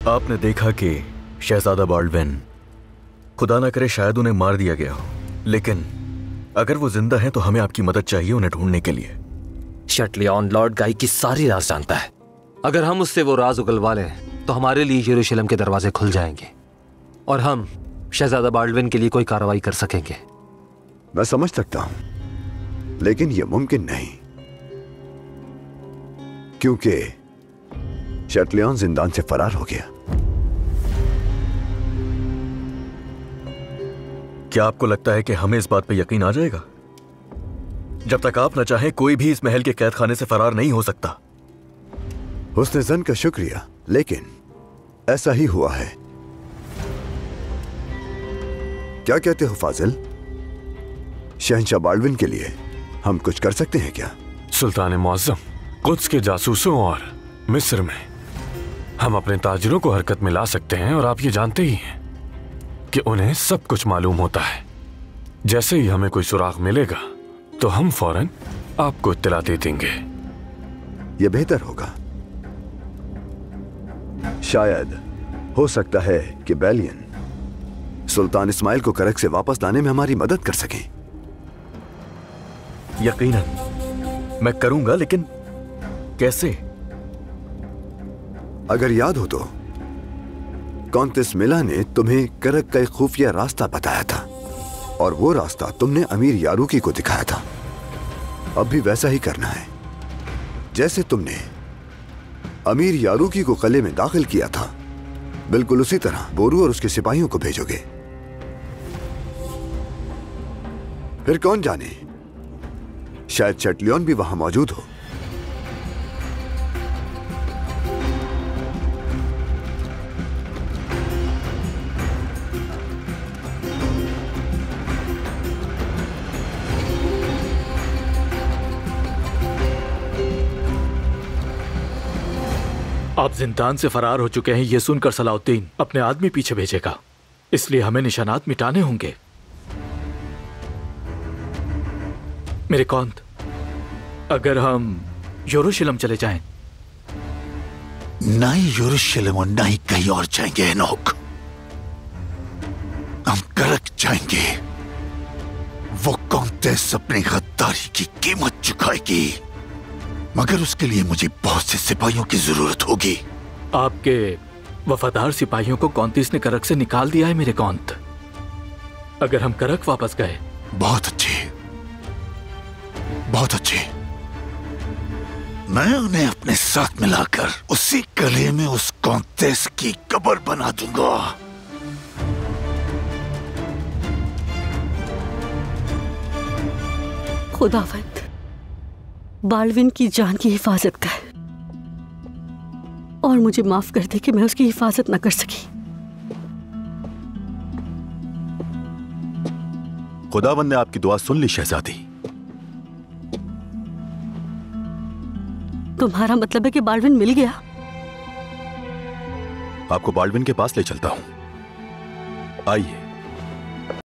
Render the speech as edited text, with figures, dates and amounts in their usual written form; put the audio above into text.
आपने देखा कि शहजादा बाल्डविन, खुदा ना करे शायद उन्हें मार दिया गया हो, लेकिन अगर वो जिंदा हैं तो हमें आपकी मदद चाहिए उन्हें ढूंढने के लिए। शटलियन लॉर्ड गाई की सारी राज जानता है। अगर हम उससे वो राज उगलवा लें तो हमारे लिए यरूशलेम के दरवाजे खुल जाएंगे और हम शहजादा बाल्डविन के लिए कोई कार्रवाई कर सकेंगे। मैं समझ सकता हूं, लेकिन यह मुमकिन नहीं, क्योंकि शटलियन जिंदान से फरार हो गया। क्या आपको लगता है कि हमें इस बात पे यकीन आ जाएगा? जब तक आप न चाहें कोई भी इस महल के कैद खाने से फरार नहीं हो सकता। हुस्न ज़न का शुक्रिया, लेकिन ऐसा ही हुआ है। क्या कहते हो फाजिल? शहंशाह बाल्डविन के लिए हम कुछ कर सकते हैं क्या? सुल्तान मुअज्जम, कुद्स के जासूसों और मिस्र में हम अपने ताजिरों को हरकत में ला सकते हैं, और आप ये जानते ही हैं कि उन्हें सब कुछ मालूम होता है। जैसे ही हमें कोई सुराग मिलेगा तो हम फौरन आपको इत्तला दे देंगे। यह बेहतर होगा। शायद हो सकता है कि बैलियन सुल्तान इस्माइल को करक से वापस लाने में हमारी मदद कर सकें। यकीनन मैं करूंगा, लेकिन कैसे? अगर याद हो तो कॉन्तेस मिला ने तुम्हें करक का एक खुफिया रास्ता बताया था, और वो रास्ता तुमने अमीर यारूकी को दिखाया था। अब भी वैसा ही करना है। जैसे तुमने अमीर यारूकी को किले में दाखिल किया था, बिल्कुल उसी तरह बोरू और उसके सिपाहियों को भेजोगे। फिर कौन जाने, शायद शटलियन भी वहां मौजूद हो। आप जिंदान से फरार हो चुके हैं, यह सुनकर सलाउद्दीन अपने आदमी पीछे भेजेगा, इसलिए हमें निशानात मिटाने होंगे। मेरे कौंत, अगर हम यरूशलेम चले जाएं? ना ही यरूशलेम और ना ही कहीं और जाएंगे एनोक। हम करक जाएंगे। वो कॉन्तेस अपनी गद्दारी की कीमत चुकाएगी, मगर उसके लिए मुझे बहुत से सिपाहियों की जरूरत होगी। आपके वफादार सिपाहियों को कॉन्तेस ने करक से निकाल दिया है मेरे कौंत। अगर हम करक वापस गए। बहुत अच्छे, बहुत अच्छे। मैं उन्हें अपने साथ मिलाकर उसी किले में उस कॉन्तेस की कब्र बना दूंगा। खुदावंद बाल्डविन की जान की हिफाजत कर, और मुझे माफ कर दे कि मैं उसकी हिफाजत न कर सकी। खुदावंद ने आपकी दुआ सुन ली शहजादी। तुम्हारा मतलब है कि बाल्डविन मिल गया? आपको बाल्डविन के पास ले चलता हूं, आइए।